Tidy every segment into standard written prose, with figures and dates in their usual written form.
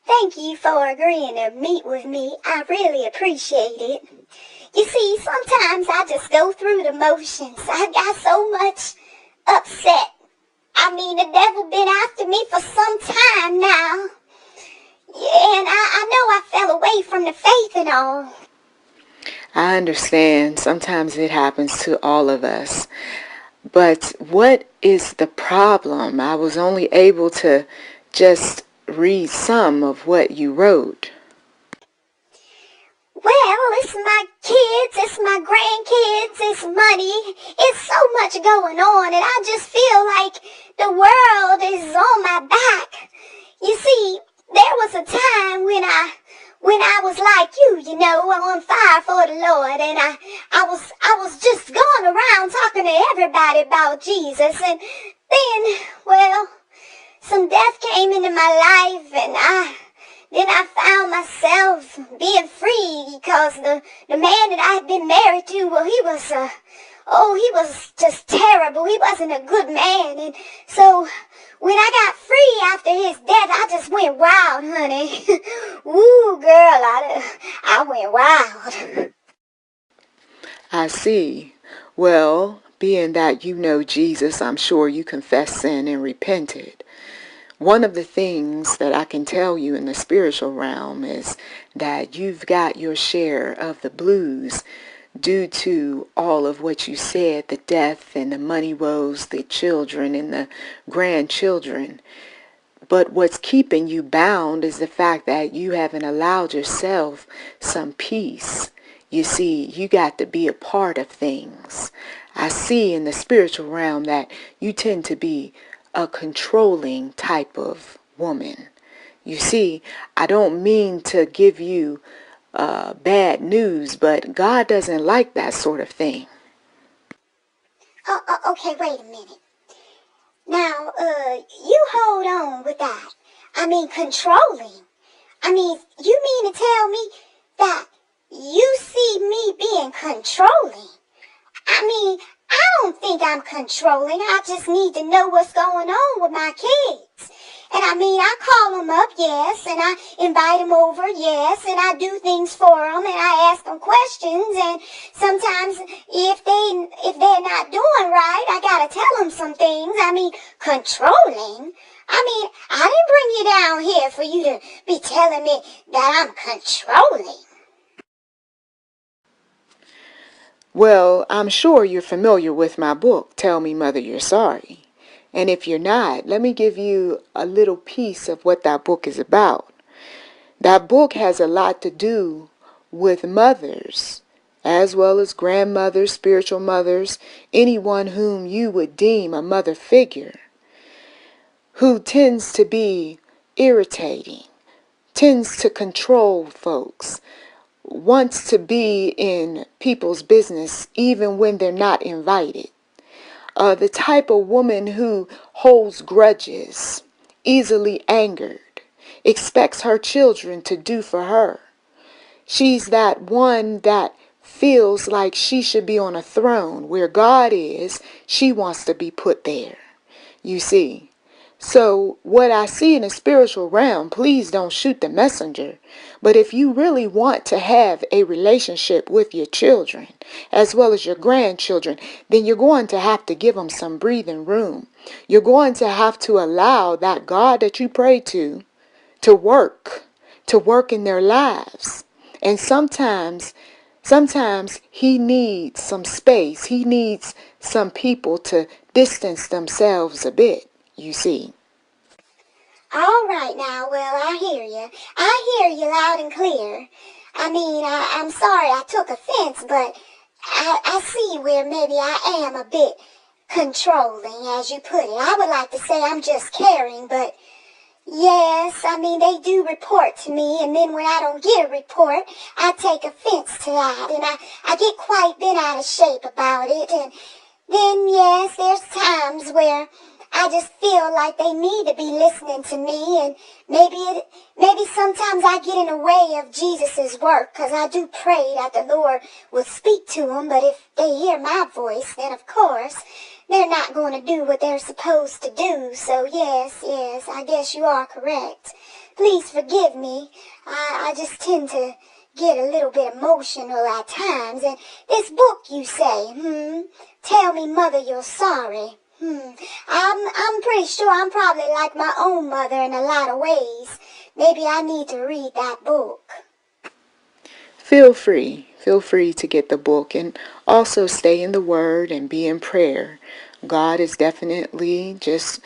Thank you for agreeing to meet with me. I really appreciate it. You see, sometimes I just go through the motions. I got so much upset. I mean, the devil been after me for some time now. Yeah, and I know I fell away from the faith and all. I understand. Sometimes it happens to all of us. But what is the problem? I was only able to just read some of what you wrote. Well, it's my kids, it's my grandkids, it's money. It's so much going on, and I just feel like the world is on my back. You see, there was a time when I was like you know, on fire for the Lord, and I was just going around talking to everybody about Jesus, and then, well, some death came into my life, and then I found myself being free because the man that I had been married to, well, he was just terrible. He wasn't a good man. And so when I got free after his death, I just went wild, honey. Ooh, girl, I went wild. I see. Well, being that you know Jesus, I'm sure you confessed sin and repented. One of the things that I can tell you in the spiritual realm is that you've got your share of the blues due to all of what you said, the death and the money woes, the children and the grandchildren. But what's keeping you bound is the fact that you haven't allowed yourself some peace. You see, you got to be a part of things. I see in the spiritual realm that you tend to be a controlling type of woman. You see, I don't mean to give you bad news, but God doesn't like that sort of thing. Okay, wait a minute. Now, you hold on with that. I mean, controlling. I mean, you mean to tell me that you see me being controlling? I mean, I don't think I'm controlling. I just need to know what's going on with my kids. And I mean, I call them up, yes, and I invite them over, yes, and I do things for them, and I ask them questions, and sometimes if they're not doing right, I gotta tell them some things. I mean, controlling? I mean, I didn't bring you down here for you to be telling me that I'm controlling. Well, I'm sure you're familiar with my book, Tell Me Mother You're Sorry. And if you're not, let me give you a little piece of what that book is about. That book has a lot to do with mothers, as well as grandmothers, spiritual mothers, anyone whom you would deem a mother figure, who tends to be irritating, tends to control folks, wants to be in people's business even when they're not invited. The type of woman who holds grudges, easily angered, expects her children to do for her. She's that one that feels like she should be on a throne where God is. She wants to be put there. You see. So what I see in the spiritual realm, please don't shoot the messenger. But if you really want to have a relationship with your children, as well as your grandchildren, then you're going to have to give them some breathing room. You're going to have to allow that God that you pray to work in their lives. And sometimes he needs some space. He needs some people to distance themselves a bit. You see. All right now, well, I hear you. I hear you loud and clear. I mean, I'm sorry I took offense, but I see where maybe I am a bit controlling, as you put it. I would like to say I'm just caring, but yes, I mean, they do report to me, and then when I don't get a report, I take offense to that, and I get quite bent out of shape about it, and then, yes, there's times where I just feel like they need to be listening to me, and maybe sometimes I get in the way of Jesus' work, because I do pray that the Lord will speak to them, but if they hear my voice, then of course, they're not going to do what they're supposed to do. So yes, I guess you are correct. Please forgive me. I just tend to get a little bit emotional at times. And this book, you say, Tell Me Mother You're Sorry. I'm pretty sure I'm probably like my own mother in a lot of ways. Maybe I need to read that book. Feel free to get the book, and also stay in the Word and be in prayer. God is definitely just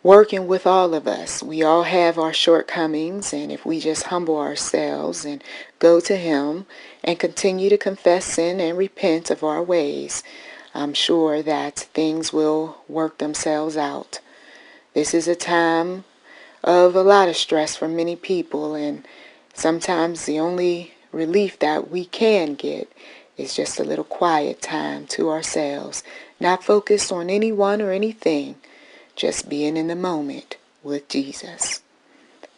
working with all of us. We all have our shortcomings, and if we just humble ourselves and go to Him and continue to confess sin and repent of our ways, I'm sure that things will work themselves out. This is a time of a lot of stress for many people, and sometimes the only relief that we can get is just a little quiet time to ourselves, not focused on anyone or anything, just being in the moment with Jesus.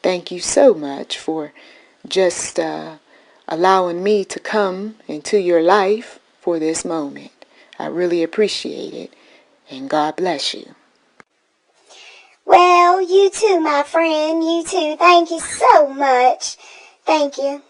Thank you so much for just allowing me to come into your life for this moment. I really appreciate it, and God bless you. Well, you too, my friend. You too. Thank you so much. Thank you.